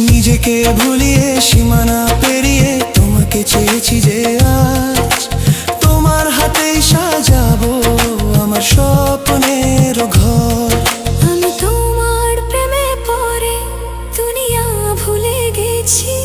নিজেকে ভুলিয়ে সীমানা পেরিয়ে তোমাকে চেয়েছি যে আজ তোমার হাতেই সাজাবো আমার স্বপ্নের ঘর। আমি তোমার প্রেমে পড়ে দুনিয়া ভুলে গেছি।